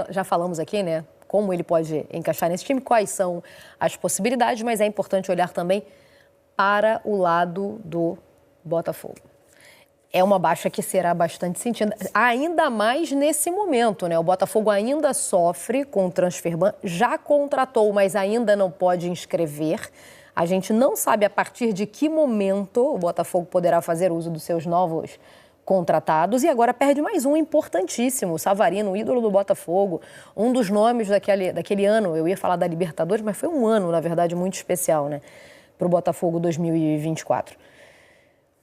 já falamos aqui, né? Como ele pode encaixar nesse time, quais são as possibilidades, mas é importante olhar também para o lado do Botafogo. É uma baixa que será bastante sentida, ainda mais nesse momento, né? O Botafogo ainda sofre com o transfer ban, já contratou, mas ainda não pode inscrever. A gente não sabe a partir de que momento o Botafogo poderá fazer uso dos seus novos contratados e agora perde mais um importantíssimo, o Savarino, o ídolo do Botafogo, um dos nomes daquele ano. Eu ia falar da Libertadores, mas foi um ano, na verdade, muito especial, né? Para o Botafogo 2024.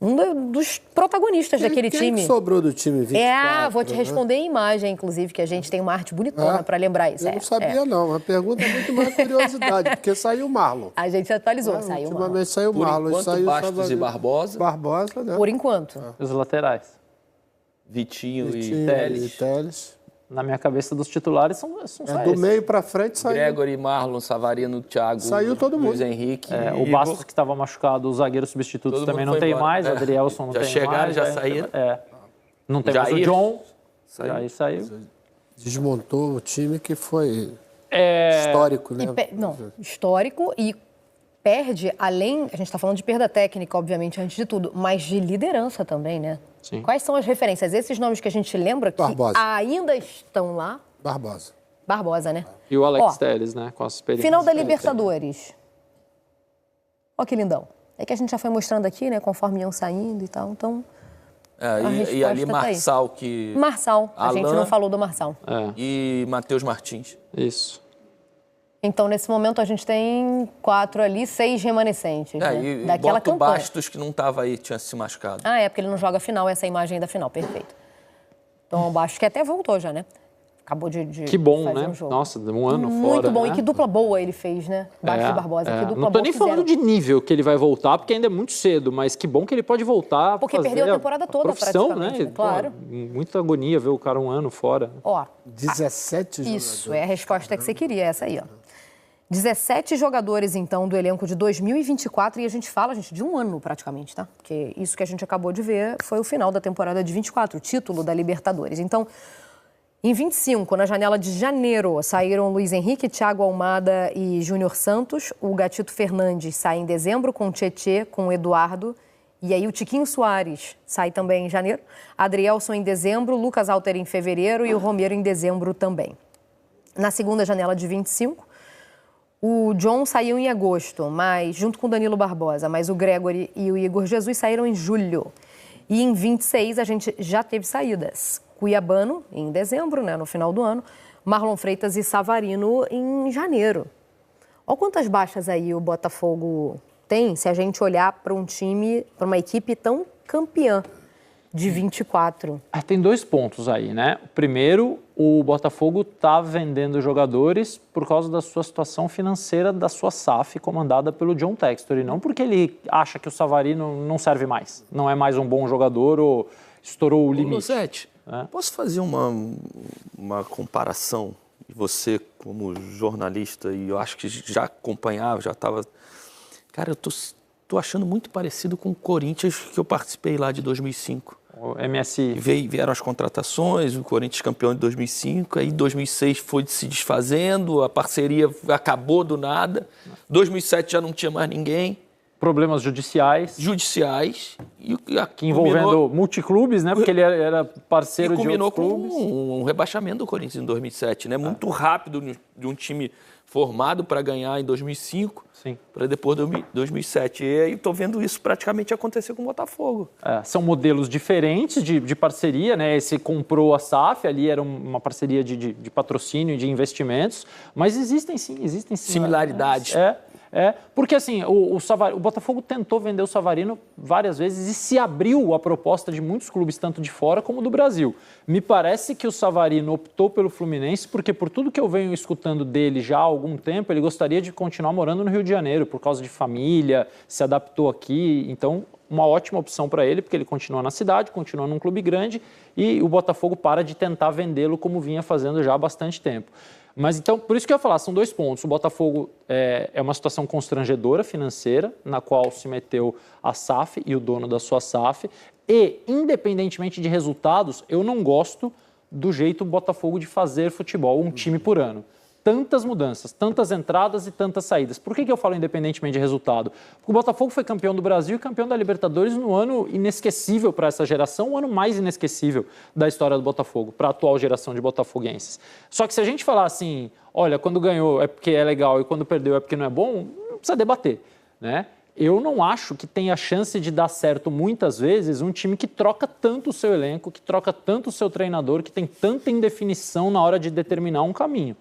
Um dos protagonistas daquele time. Quem sobrou do time 24? Vou te responder em imagem, inclusive, que a gente tem uma arte bonitona para lembrar isso. Eu não sabia, não. A pergunta é muito mais curiosidade, porque saiu o Marlon. A gente atualizou, saiu o Marlon. Ultimamente saiu o Marlon. Por enquanto, Bastos e Barbosa. Barbosa, né? Por enquanto. Os laterais. Vitinho e Telles. Na minha cabeça, dos titulares são só do esses. meio para frente saiu. Gregory, Marlon, Savarino, Thiago. Saiu todo mundo. Luiz Henrique. O Bastos, que estava machucado, os zagueiros substitutos também não tem mais. O Adrielson não tem mais. Já chegaram, já saíram. Não tem mais o John. Jair saiu. Desmontou o time que foi histórico, né? Histórico e perde, além, a gente está falando de perda técnica, obviamente, antes de tudo, mas de liderança também, né? Sim. Quais são as referências? Esses nomes que a gente lembra que ainda estão lá. Barbosa, né? E o Alex Telles, né? Com as experiências. Final da Libertadores. Ó que lindão. É que a gente já foi mostrando aqui, né? Conforme iam saindo e tal, então... e ali Marçal, que... Marçal, a gente não falou do Marçal. E Matheus Martins. Isso. Então, nesse momento, a gente tem 4 ali, 6 remanescentes, né? E daquela bota o campanha. Bastos, que não estava aí, tinha se machucado. Porque ele não joga a final, essa é a imagem da final, perfeito. Então, o Bastos que até voltou já, né? Acabou de que bom, fazer né? um jogo. Nossa, um ano fora. Muito bom, né? E que dupla boa ele fez, né? Bastos e Barbosa, que dupla boa. Não tô nem falando de nível que ele vai voltar, porque ainda é muito cedo, mas que bom que ele pode voltar. Porque perdeu a temporada toda, praticamente, né? Claro. Muita agonia ver o cara um ano fora. 17 jogadores. Isso, é a resposta que você queria, essa aí, ó. 17 jogadores, então, do elenco de 2024, e a gente fala, gente, de um ano praticamente, tá? Porque isso que a gente acabou de ver foi o final da temporada de 24, o título da Libertadores. Então, em 25, na janela de janeiro, saíram Luiz Henrique, Thiago Almada e Júnior Santos. O Gatito Fernandes sai em dezembro com o Tietê, com o Eduardo. E aí o Tiquinho Soares sai também em janeiro. Adrielson em dezembro, Lucas Alter em fevereiro e o Romero em dezembro também. Na segunda janela de 25... o John saiu em agosto, mas junto com o Danilo Barbosa, mas o Gregory e o Igor Jesus saíram em julho. E em 26 a gente já teve saídas. Cuiabano, em dezembro, né, no final do ano. Marlon Freitas e Savarino em janeiro. Olha quantas baixas aí o Botafogo tem, se a gente olhar para um time, para uma equipe tão campeã de 24. Tem 2 pontos aí, né? Primeiro, o Botafogo está vendendo jogadores por causa da sua situação financeira da sua SAF, comandada pelo John Textor, e não porque ele acha que o Savarino não serve mais, não é mais um bom jogador ou estourou o limite. Luzete, posso fazer uma comparação? Você, como jornalista, e eu acho que já acompanhava, já estava... Cara, eu tô achando muito parecido com o Corinthians que eu participei lá de 2005. O MSI. Vieram as contratações, o Corinthians campeão de 2005, aí 2006 foi se desfazendo, a parceria acabou do nada, 2007 já não tinha mais ninguém. Problemas judiciais. Que envolvendo multiclubes, né? Porque ele era parceiro de outros clubes. Com um rebaixamento do Corinthians em 2007, né? Muito rápido de um time formado para ganhar em 2005, para depois de 2007. E aí estou vendo isso praticamente acontecer com o Botafogo. São modelos diferentes de parceria, né? Esse comprou a SAF, ali era uma parceria de patrocínio, de investimentos, mas existem sim similaridades. Porque assim, o Botafogo tentou vender o Savarino várias vezes e se abriu a proposta de muitos clubes, tanto de fora como do Brasil. Me parece que o Savarino optou pelo Fluminense porque, por tudo que eu venho escutando dele já há algum tempo, ele gostaria de continuar morando no Rio de Janeiro, por causa de família, se adaptou aqui. Então, uma ótima opção para ele, porque ele continua na cidade, continua num clube grande e o Botafogo para de tentar vendê-lo como vinha fazendo já há bastante tempo. Mas então, por isso que eu ia falar, são 2 pontos. O Botafogo é uma situação constrangedora financeira, na qual se meteu a SAF e o dono da sua SAF. E, independentemente de resultados, eu não gosto do jeito Botafogo de fazer futebol, um time por ano. Tantas mudanças, tantas entradas e tantas saídas. Por que eu falo independentemente de resultado? Porque o Botafogo foi campeão do Brasil e campeão da Libertadores no ano inesquecível para essa geração, o ano mais inesquecível da história do Botafogo, para a atual geração de botafoguenses. Só que se a gente falar assim, olha, quando ganhou é porque é legal e quando perdeu é porque não é bom, não precisa debater, né? Eu não acho que tenha chance de dar certo muitas vezes um time que troca tanto o seu elenco, que troca tanto o seu treinador, que tem tanta indefinição na hora de determinar um caminho.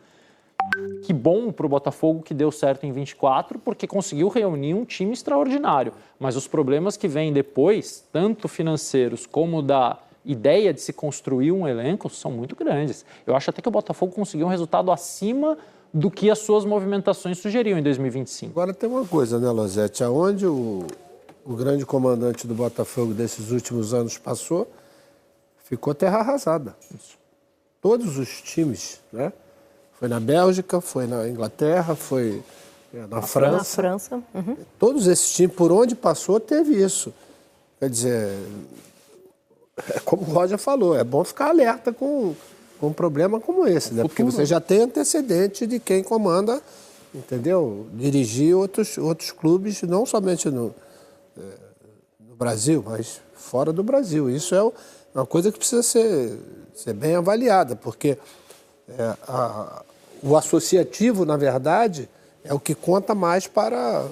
Que bom para o Botafogo que deu certo em 24, porque conseguiu reunir um time extraordinário. Mas os problemas que vêm depois, tanto financeiros como da ideia de se construir um elenco, são muito grandes. Eu acho até que o Botafogo conseguiu um resultado acima do que as suas movimentações sugeriam em 2025. Agora tem uma coisa, né, Losetti? Aonde o grande comandante do Botafogo desses últimos anos passou, ficou terra arrasada. Isso. Todos os times, né? Foi na Bélgica, foi na Inglaterra, foi na França. Na França. Uhum. Todos esses times, por onde passou, teve isso. Quer dizer, como o Roger falou, é bom ficar alerta com um problema como esse, né? Porque você já tem antecedente de quem comanda, entendeu? Dirigir outros clubes, não somente no Brasil, mas fora do Brasil. Isso é uma coisa que precisa ser bem avaliada, porque o associativo, na verdade, é o que conta mais para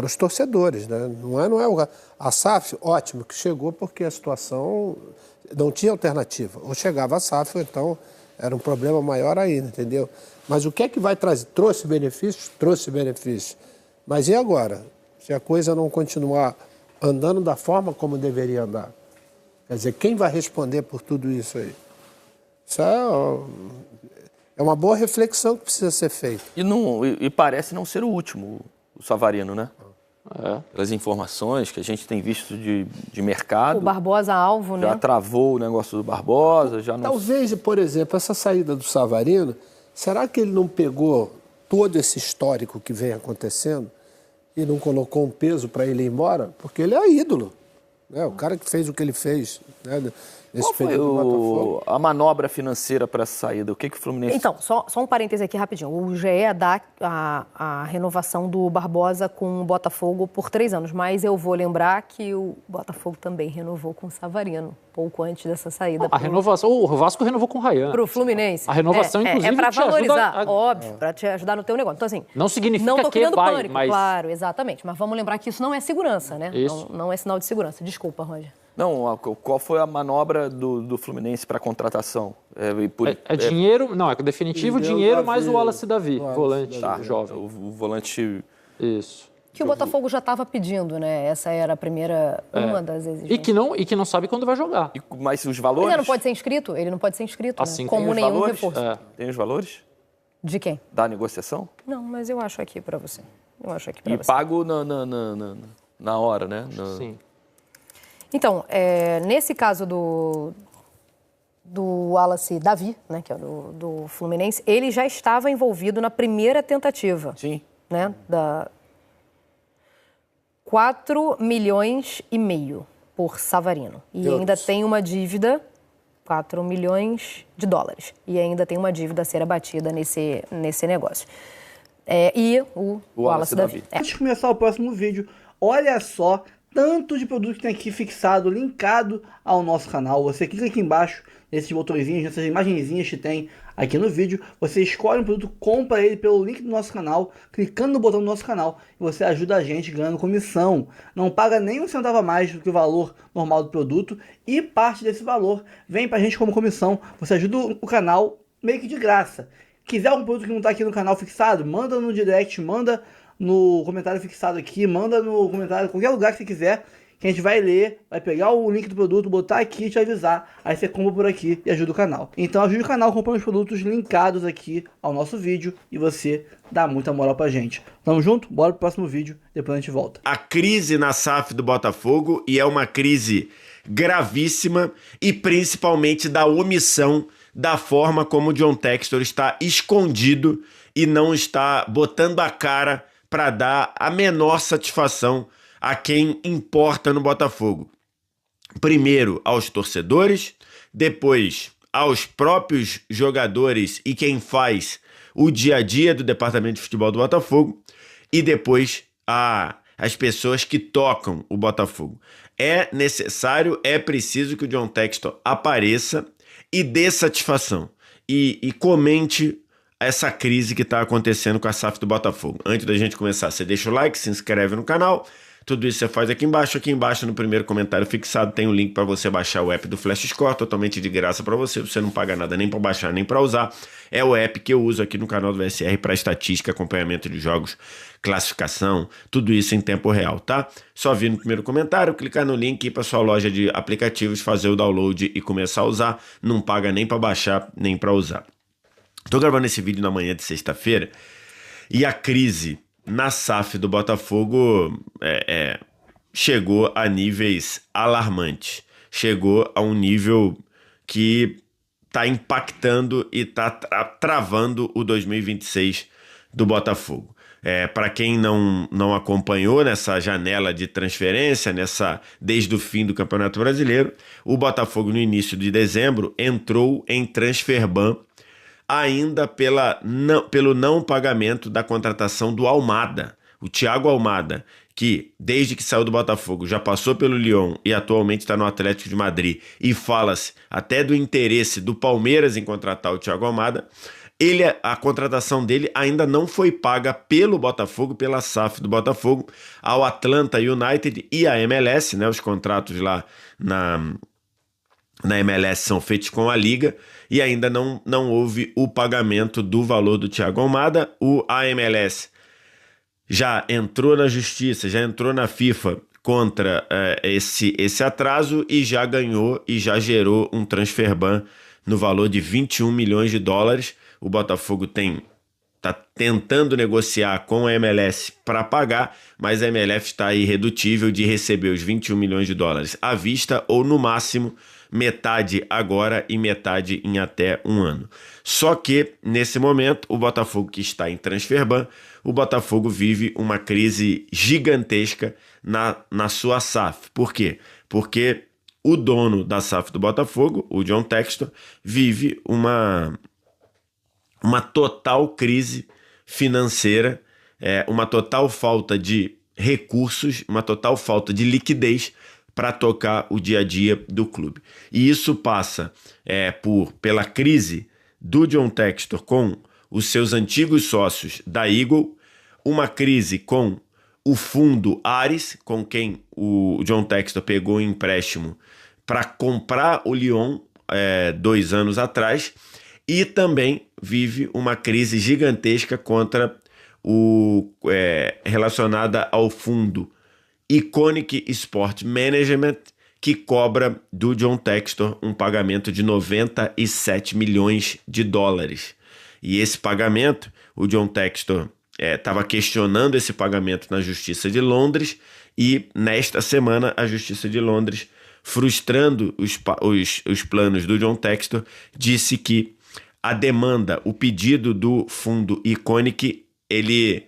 os torcedores, né? Não é a SAF, ótimo, que chegou porque a situação não tinha alternativa. Ou chegava a SAF, então era um problema maior ainda, entendeu? Mas o que é que vai trazer? Trouxe benefícios? Trouxe benefícios. Mas e agora? Se a coisa não continuar andando da forma como deveria andar? Quer dizer, quem vai responder por tudo isso aí? Isso é uma boa reflexão que precisa ser feita. E parece não ser o último, o Savarino, né? Pelas informações que a gente tem visto de mercado. O Barbosa alvo, né? Já travou o negócio do Barbosa. Talvez, por exemplo, essa saída do Savarino, será que ele não pegou todo esse histórico que vem acontecendo e não colocou um peso para ele ir embora? Porque ele é ídolo, né? O cara que fez o que ele fez, né? Qual foi a manobra financeira para essa saída? O que o Fluminense... Então, só um parêntese aqui rapidinho. O GE dá a renovação do Barbosa com o Botafogo por 3 anos, mas eu vou lembrar que o Botafogo também renovou com o Savarino, pouco antes dessa saída. A renovação, o Vasco renovou com o Ryan. Para o Fluminense. A renovação, inclusive, é para valorizar, ajuda óbvio, para te ajudar no teu negócio. Então, assim... Não significa não tô que criando vai, pânico, mas... Claro, exatamente. Mas vamos lembrar que isso não é segurança, né? Isso. Não é sinal de segurança. Desculpa, Roger. Não, qual foi a manobra do Fluminense para a contratação? Dinheiro, não, é definitivo dinheiro mais o Wallace Davi, volante jovem. O volante... Isso. Que o Botafogo já estava pedindo, né? Essa era a primeira, uma das exigências. E que não sabe quando vai jogar. Mas os valores... Ele não pode ser inscrito? Ele não pode ser inscrito, assim, né? Como nenhum reforço. Tem os valores? De quem? Da negociação? Não, mas eu acho aqui para você. Pago na hora, né? Sim. Então, nesse caso do Wallace Davi, né, que é do Fluminense, ele já estava envolvido na primeira tentativa. Sim. Né, da 4,5 milhões por Savarino. E ainda tem uma dívida, 4 milhões de dólares. E ainda tem uma dívida a ser abatida nesse negócio. E o Wallace Davi. Antes de começar o próximo vídeo, olha só tanto de produto que tem aqui fixado, linkado ao nosso canal. Você clica aqui embaixo, nesses botõezinhos, nessas imagenzinhas que tem aqui no vídeo. Você escolhe um produto, compra ele pelo link do nosso canal, clicando no botão do nosso canal. E você ajuda a gente ganhando comissão. Não paga nem um centavo a mais do que o valor normal do produto. E parte desse valor vem pra gente como comissão. Você ajuda o canal meio que de graça. Quiser algum produto que não está aqui no canal fixado, manda no direct, manda no comentário fixado aqui, manda no comentário, qualquer lugar que você quiser, que a gente vai ler, vai pegar o link do produto, botar aqui e te avisar. Aí você compra por aqui e ajuda o canal. Então ajude o canal comprando os produtos linkados aqui ao nosso vídeo e você dá muita moral pra gente. Tamo junto? Bora pro próximo vídeo, depois a gente volta. A crise na SAF do Botafogo, e é uma crise gravíssima, e principalmente da omissão da forma como o John Textor está escondido e não está botando a cara para dar a menor satisfação a quem importa no Botafogo. Primeiro, aos torcedores, depois aos próprios jogadores e quem faz o dia a dia do departamento de futebol do Botafogo, e depois às pessoas que tocam o Botafogo. É necessário, é preciso que o John Textor apareça e dê satisfação e comente essa crise que está acontecendo com a SAF do Botafogo. Antes da gente começar, você deixa o like, se inscreve no canal, tudo isso você faz aqui embaixo. Aqui embaixo no primeiro comentário fixado tem o link para você baixar o app do Flash Score, totalmente de graça para você, você não paga nada nem para baixar nem para usar. É o app que eu uso aqui no canal do VSR para estatística, acompanhamento de jogos, classificação, tudo isso em tempo real, tá? Só vir no primeiro comentário, clicar no link, ir para sua loja de aplicativos, fazer o download e começar a usar. Não paga nem para baixar nem para usar. Tô gravando esse vídeo na manhã de sexta-feira e a crise na SAF do Botafogo chegou a níveis alarmantes. Chegou a um nível que está impactando e está travando o 2026 do Botafogo. Para quem não acompanhou nessa janela de transferência, desde o fim do Campeonato Brasileiro, o Botafogo no início de dezembro entrou em transfer ban ainda pelo não pagamento da contratação do Almada. O Thiago Almada, que desde que saiu do Botafogo já passou pelo Lyon e atualmente está no Atlético de Madrid, e fala-se até do interesse do Palmeiras em contratar o Thiago Almada, a contratação dele ainda não foi paga pelo Botafogo, pela SAF do Botafogo, ao Atlanta United e à MLS, né? Os contratos lá na MLS são feitos com a Liga e ainda não houve o pagamento do valor do Thiago Almada. A MLS já entrou na justiça, já entrou na FIFA contra esse atraso e já ganhou e já gerou um transfer ban no valor de 21 milhões de dólares. O Botafogo está tentando negociar com a MLS para pagar, mas a MLS está irredutível de receber os 21 milhões de dólares à vista ou no máximo metade agora e metade em até um ano. Só que, nesse momento, o Botafogo que está em transfer ban, o Botafogo vive uma crise gigantesca na sua SAF. Por quê? Porque o dono da SAF do Botafogo, o John Textor, vive uma total crise financeira, uma total falta de recursos, uma total falta de liquidez para tocar o dia a dia do clube. E isso passa pela crise do John Textor com os seus antigos sócios da Eagle, uma crise com o fundo Ares, com quem o John Textor pegou um empréstimo para comprar o Lyon 2 anos atrás, e também vive uma crise gigantesca relacionada ao fundo Iconic Sport Management, que cobra do John Textor um pagamento de 97 milhões de dólares. E esse pagamento, o John Textor estava questionando esse pagamento na Justiça de Londres, e nesta semana a Justiça de Londres, frustrando os planos do John Textor, disse que a demanda, o pedido do fundo Iconic, ele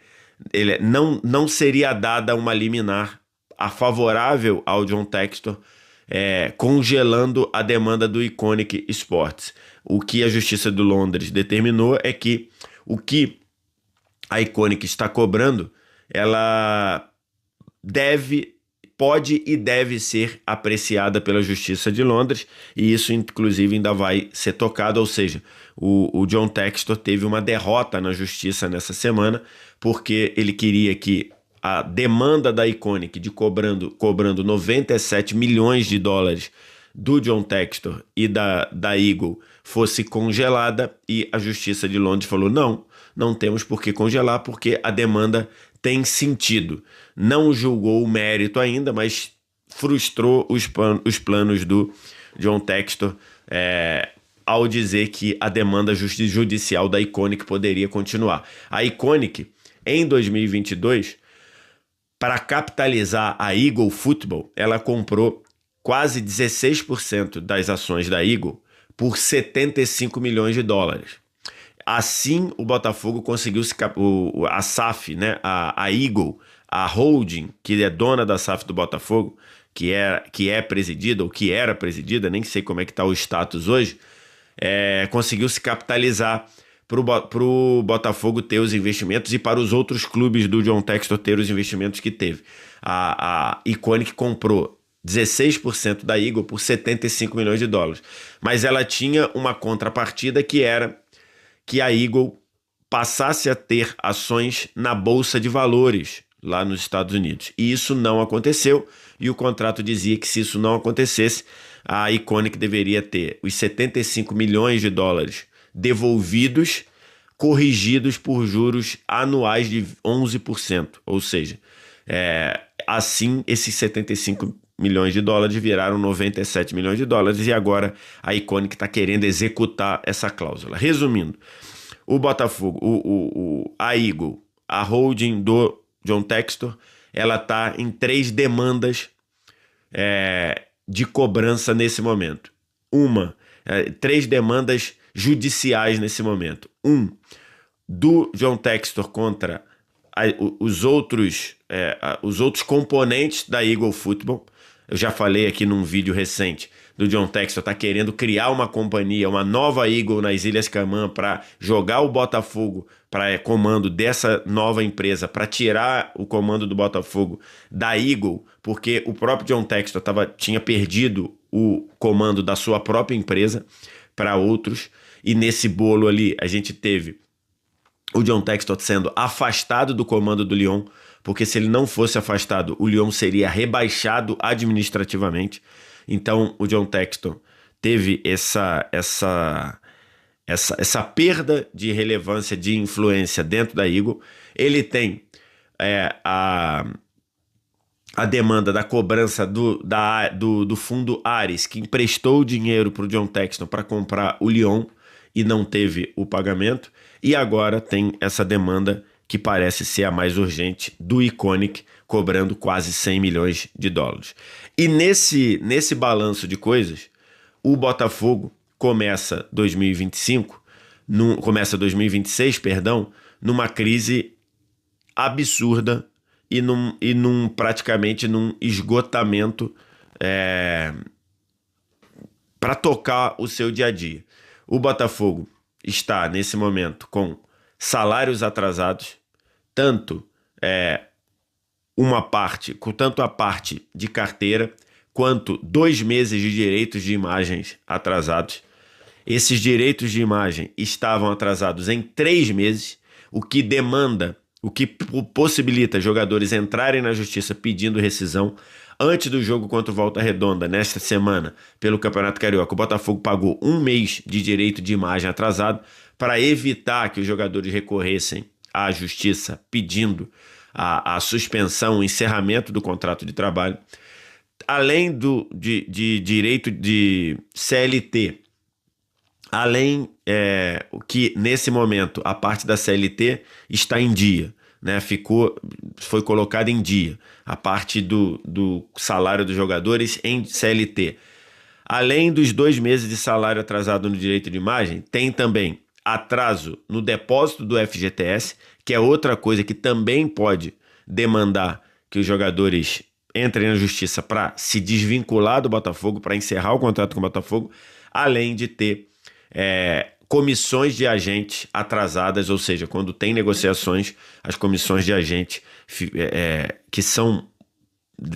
não seria dada uma liminar favorável ao John Textor, congelando a demanda do Iconic Sports. O que a Justiça de Londres determinou é que o que a Iconic está cobrando, ela pode e deve ser apreciada pela Justiça de Londres, e isso inclusive ainda vai ser tocado, ou seja, o John Textor teve uma derrota na Justiça nessa semana, porque ele queria que a demanda da Iconic de cobrando 97 milhões de dólares do John Textor e da Eagle fosse congelada, e a Justiça de Londres falou: não temos por que congelar, porque a demanda tem sentido. Não julgou o mérito ainda, mas frustrou os planos do John Textor ao dizer que a demanda judicial da Iconic poderia continuar. A Iconic, em 2022, para capitalizar a Eagle Football, ela comprou quase 16% das ações da Eagle por 75 milhões de dólares. Assim, o Botafogo conseguiu a SAF, né, a Eagle, a holding, que é dona da SAF do Botafogo, que é presidida, ou que era presidida, nem sei como é que está o status hoje, conseguiu se capitalizar para o Botafogo ter os investimentos e para os outros clubes do John Textor ter os investimentos que teve. A Iconic comprou 16% da Eagle por 75 milhões de dólares. Mas ela tinha uma contrapartida que era que a Eagle passasse a ter ações na Bolsa de Valores lá nos Estados Unidos. E isso não aconteceu, e o contrato dizia que se isso não acontecesse, a Iconic deveria ter os 75 milhões de dólares devolvidos, corrigidos por juros anuais de 11%. Ou seja, assim esses 75 milhões de dólares viraram 97 milhões de dólares e agora a Iconic está querendo executar essa cláusula. Resumindo, o Botafogo, a Eagle, a holding do John Textor, ela está em 3 demandas de cobrança nesse momento. 3 demandas judiciais nesse momento. Do John Textor contra os outros componentes da Eagle Football. Eu já falei aqui num vídeo recente do John Textor tá querendo criar uma companhia, uma nova Eagle nas Ilhas Caimã para jogar o Botafogo para comando dessa nova empresa, para tirar o comando do Botafogo da Eagle, porque o próprio John Textor tinha perdido o comando da sua própria empresa para outros, e nesse bolo ali a gente teve o John Textor sendo afastado do comando do Lyon, porque se ele não fosse afastado, o Lyon seria rebaixado administrativamente. Então o John Textor teve essa perda de relevância, de influência dentro da Eagle. Ele tem a demanda da cobrança do fundo Ares, que emprestou dinheiro para o John Textor para comprar o Lyon e não teve o pagamento. E agora tem essa demanda que parece ser a mais urgente do Iconic, cobrando quase 100 milhões de dólares. E nesse balanço de coisas, o Botafogo começa 2026, numa crise absurda e praticamente num esgotamento para tocar o seu dia a dia. O Botafogo está, nesse momento, com salários atrasados, tanto a parte de carteira, quanto 2 meses de direitos de imagens atrasados. Esses direitos de imagem estavam atrasados em 3 meses, o que possibilita jogadores entrarem na justiça pedindo rescisão. Antes do jogo contra o Volta Redonda, nesta semana, pelo Campeonato Carioca, o Botafogo pagou 1 mês de direito de imagem atrasado para evitar que os jogadores recorressem à justiça pedindo a suspensão, o encerramento do contrato de trabalho. Além de direito de CLT, que nesse momento a parte da CLT está em dia, né? Foi colocada em dia a parte do salário dos jogadores em CLT. Além dos 2 meses de salário atrasado no direito de imagem, tem também atraso no depósito do FGTS, que é outra coisa que também pode demandar que os jogadores entrem na justiça para se desvincular do Botafogo, para encerrar o contrato com o Botafogo, além de ter comissões de agente atrasadas, ou seja, quando tem negociações, as comissões de agente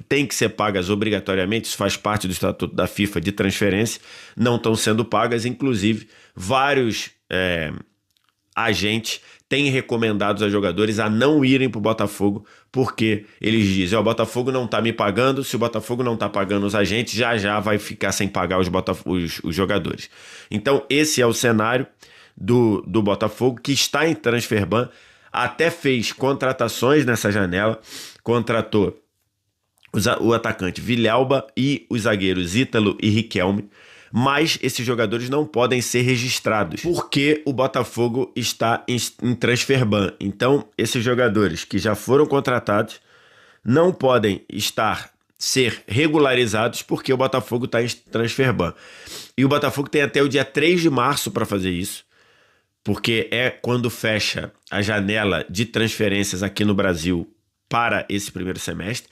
têm que ser pagas obrigatoriamente, isso faz parte do Estatuto da FIFA de transferência, não estão sendo pagas. Inclusive, vários agentes têm recomendado a jogadores a não irem para o Botafogo, porque eles dizem: o Botafogo não está me pagando, se o Botafogo não está pagando os agentes, já vai ficar sem pagar os jogadores. Então esse é o cenário do Botafogo, que está em transfer ban, até fez contratações nessa janela, contratou o atacante Villalba e os zagueiros Ítalo e Riquelme, mas esses jogadores não podem ser registrados, porque o Botafogo está em transfer ban. Então, esses jogadores que já foram contratados não podem ser regularizados, porque o Botafogo está em transfer ban. E o Botafogo tem até o dia 3 de março para fazer isso, porque é quando fecha a janela de transferências aqui no Brasil para esse primeiro semestre,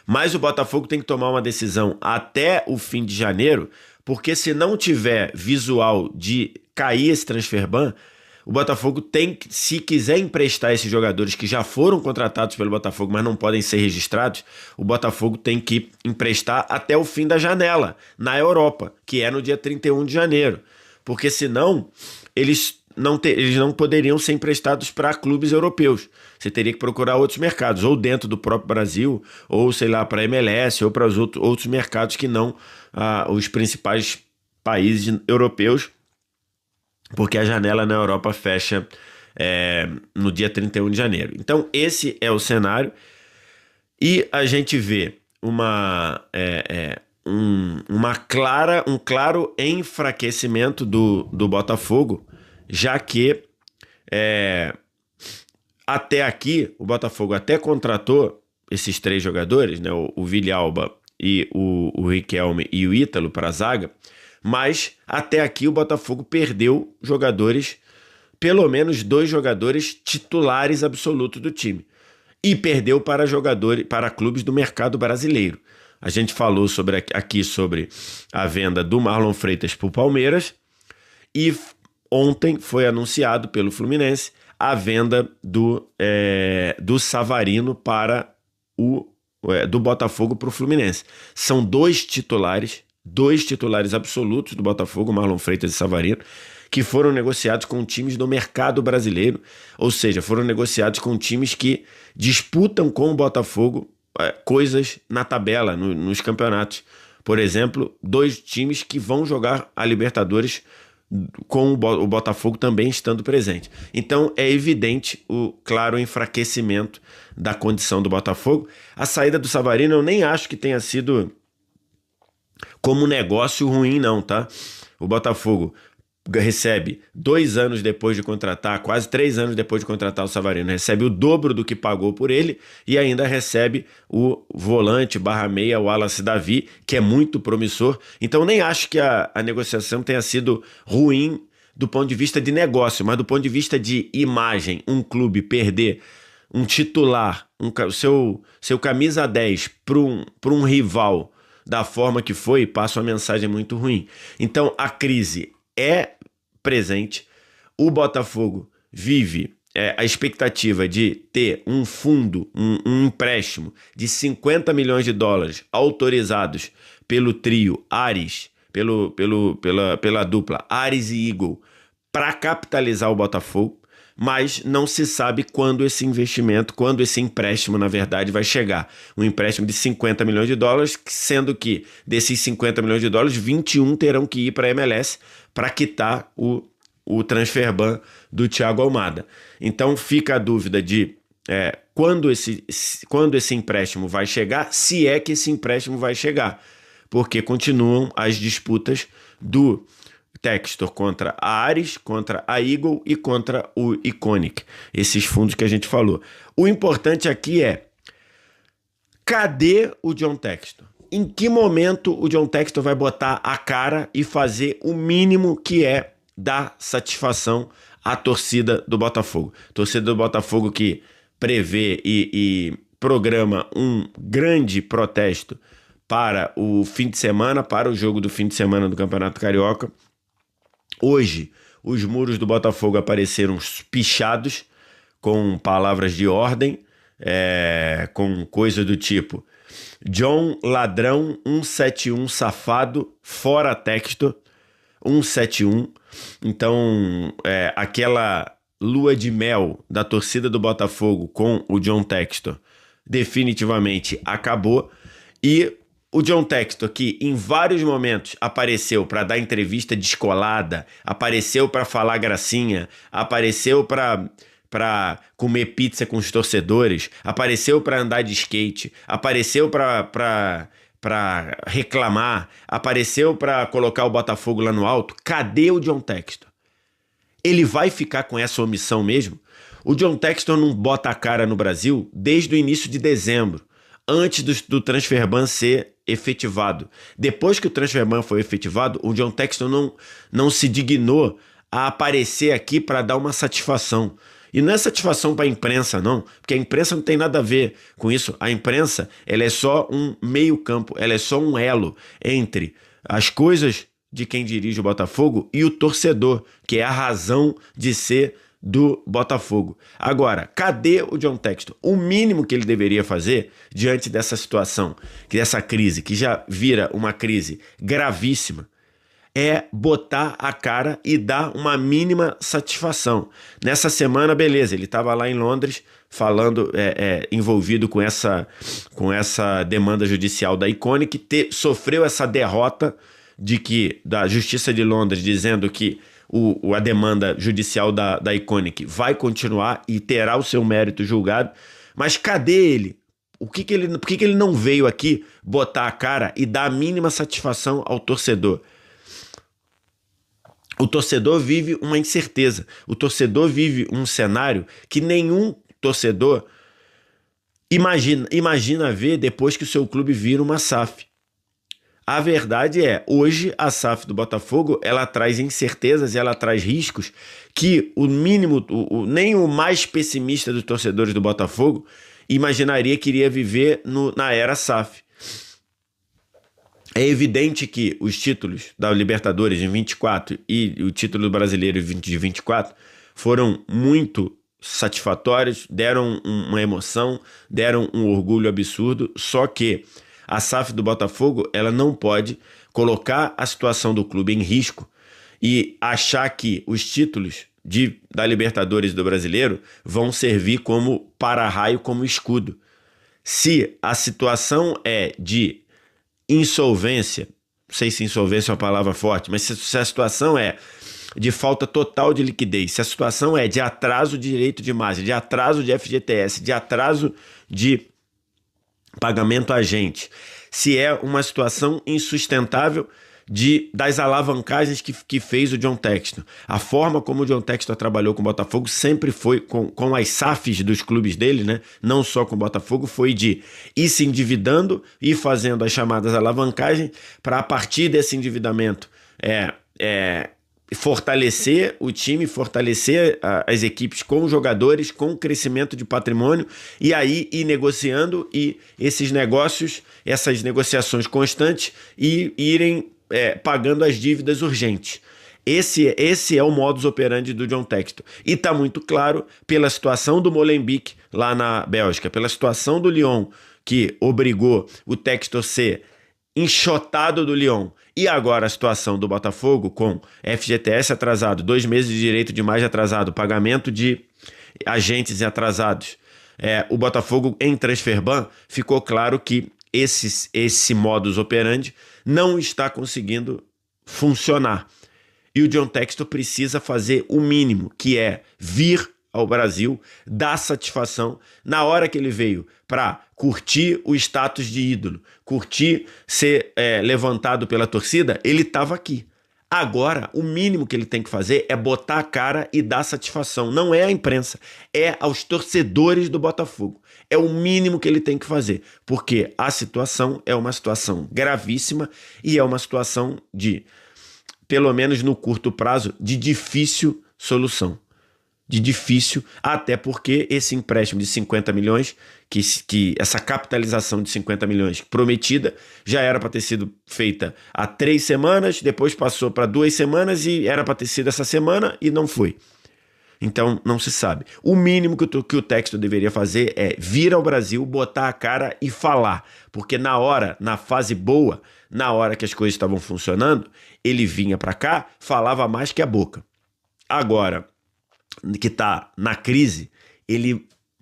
Mas o Botafogo tem que tomar uma decisão até o fim de janeiro, porque se não tiver visual de cair esse transfer ban, o Botafogo tem que, se quiser emprestar esses jogadores que já foram contratados pelo Botafogo, mas não podem ser registrados, o Botafogo tem que emprestar até o fim da janela, na Europa, que é no dia 31 de janeiro. Porque senão, eles não poderiam ser emprestados para clubes europeus. Você teria que procurar outros mercados, ou dentro do próprio Brasil, ou sei lá, para a MLS, ou para os outros mercados que não os principais países europeus, porque a janela na Europa fecha no dia 31 de janeiro. Então, esse é o cenário. E a gente vê um claro enfraquecimento do Botafogo, já que até aqui o Botafogo até contratou esses 3 jogadores, né, o Villalba e o Riquelme e o Ítalo para a zaga, mas até aqui o Botafogo perdeu jogadores, pelo menos 2 jogadores titulares absolutos do time, e perdeu para clubes do mercado brasileiro. A gente falou aqui sobre a venda do Marlon Freitas para o Palmeiras, e ontem foi anunciado pelo Fluminense a venda do Savarino do Botafogo para o Fluminense. São 2 titulares absolutos do Botafogo, Marlon Freitas e Savarino, que foram negociados com times do mercado brasileiro, ou seja, foram negociados com times que disputam com o Botafogo coisas na tabela, nos campeonatos. Por exemplo, 2 times que vão jogar a Libertadores com o Botafogo também estando presente. Então é evidente o claro enfraquecimento da condição do Botafogo. A saída do Savarino eu nem acho que tenha sido como negócio ruim não, tá? O Botafogo recebe 2 anos depois de contratar, quase 3 anos depois de contratar o Savarino, recebe o dobro do que pagou por ele e ainda recebe o volante /meia, o Wallace Davi, que é muito promissor. Então nem acho que a negociação tenha sido ruim do ponto de vista de negócio, mas do ponto de vista de imagem, um clube perder um titular, seu camisa 10 para um rival da forma que foi, passa uma mensagem muito ruim. Então a crise é presente, o Botafogo vive a expectativa de ter um fundo, um empréstimo de 50 milhões de dólares autorizados pelo trio Ares, pela dupla Ares e Eagle, para capitalizar o Botafogo, mas não se sabe quando esse empréstimo, na verdade, vai chegar. Um empréstimo de 50 milhões de dólares, sendo que desses 50 milhões de dólares, 21 terão que ir para a MLS para quitar o transfer ban do Thiago Almada. Então fica a dúvida de quando esse empréstimo vai chegar, se é que esse empréstimo vai chegar, porque continuam as disputas do Textor contra a Ares, contra a Eagle e contra o Iconic, esses fundos que a gente falou. O importante aqui é: cadê o John Textor? Em que momento o John Textor vai botar a cara e fazer o mínimo que é dar satisfação à torcida do Botafogo? Torcida do Botafogo que prevê e programa um grande protesto para o fim de semana, para o jogo do fim de semana do Campeonato Carioca. Hoje, os muros do Botafogo apareceram pichados com palavras de ordem, com coisa do tipo: John Ladrão 171 safado, fora Textor 171. Então, aquela lua de mel da torcida do Botafogo com o John Textor definitivamente acabou. E o John Textor, que em vários momentos apareceu para dar entrevista descolada, apareceu para falar gracinha, apareceu para comer pizza com os torcedores, apareceu para andar de skate, apareceu para reclamar, apareceu para colocar o Botafogo lá no alto. Cadê o John Textor? Ele vai ficar com essa omissão mesmo? O John Textor não bota a cara no Brasil desde o início de dezembro, antes do transfer ban ser efetivado. Depois que o transfer ban foi efetivado, o John Textor não se dignou a aparecer aqui para dar uma satisfação. E não é satisfação para a imprensa, não, porque a imprensa não tem nada a ver com isso. A imprensa, ela é só um meio-campo, ela é só um elo entre as coisas de quem dirige o Botafogo e o torcedor, que é a razão de ser do Botafogo. Agora, cadê o John Textor? O mínimo que ele deveria fazer diante dessa situação, dessa crise, que já vira uma crise gravíssima, é botar a cara e dar uma mínima satisfação. Nessa semana, beleza, ele estava lá em Londres falando, envolvido com essa demanda judicial da Iconic, sofreu essa derrota da Justiça de Londres, dizendo que a demanda judicial da Iconic vai continuar e terá o seu mérito julgado. Mas cadê ele? Por que ele não veio aqui botar a cara e dar a mínima satisfação ao torcedor? O torcedor vive uma incerteza. O torcedor vive um cenário que nenhum torcedor imagina ver depois que o seu clube vira uma SAF. A verdade é, hoje a SAF do Botafogo, ela traz incertezas e ela traz riscos que nem o mais pessimista dos torcedores do Botafogo imaginaria que iria viver na era SAF. É evidente que os títulos da Libertadores em 24 e o título brasileiro de 24 foram muito satisfatórios, deram uma emoção, deram um orgulho absurdo, só que a SAF do Botafogo, ela não pode colocar a situação do clube em risco e achar que os títulos da Libertadores e do Brasileiro vão servir como para-raio, como escudo. Se a situação é de insolvência, não sei se insolvência é uma palavra forte, mas se a situação é de falta total de liquidez, se a situação é de atraso de direito de imagem, de atraso de FGTS, de atraso de pagamento a agente, se é uma situação insustentável das alavancagens que fez o John Textor. A forma como o John Textor trabalhou com o Botafogo sempre foi, com as SAFs dos clubes dele, né? Não só com o Botafogo, foi de ir se endividando e fazendo as chamadas alavancagens para, a partir desse endividamento, fortalecer o time, fortalecer as equipes com jogadores, com crescimento de patrimônio, e aí ir negociando e esses negócios, essas negociações constantes e irem pagando as dívidas urgentes. Esse é o modus operandi do John Textor. E está muito claro pela situação do Molenbeek lá na Bélgica, pela situação do Lyon, que obrigou o Textor a ser enxotado do Lyon. E agora a situação do Botafogo com FGTS atrasado, 2 meses de direito de imagem atrasado, pagamento de agentes atrasados. O Botafogo em Transferban, ficou claro que esse modus operandi não está conseguindo funcionar. E o John Textor precisa fazer o mínimo, que é vir ao Brasil, dar satisfação. Na hora que ele veio para curtir o status de ídolo, curtir ser levantado pela torcida, ele estava aqui. Agora, o mínimo que ele tem que fazer é botar a cara e dar satisfação. Não é à imprensa, é aos torcedores do Botafogo. É o mínimo que ele tem que fazer, porque a situação é uma situação gravíssima e é uma situação de, pelo menos no curto prazo, de difícil solução. De difícil, até porque esse empréstimo de 50 milhões, que essa capitalização de 50 milhões prometida, já era para ter sido feita há 3 semanas, depois passou para 2 semanas e era para ter sido essa semana e não foi. Então, não se sabe. O mínimo que o Textor deveria fazer é vir ao Brasil, botar a cara e falar. Porque na fase boa, na hora que as coisas estavam funcionando, ele vinha para cá, falava mais que a boca. Agora, que tá na crise,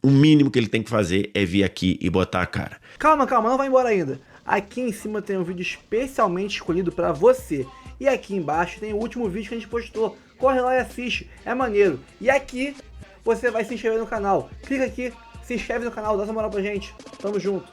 o mínimo que ele tem que fazer é vir aqui e botar a cara. Calma, não vai embora ainda. Aqui em cima tem um vídeo especialmente escolhido para você. E aqui embaixo tem o último vídeo que a gente postou. Corre lá e assiste, é maneiro. E aqui você vai se inscrever no canal. Clica aqui, se inscreve no canal, dá essa moral pra gente. Tamo junto.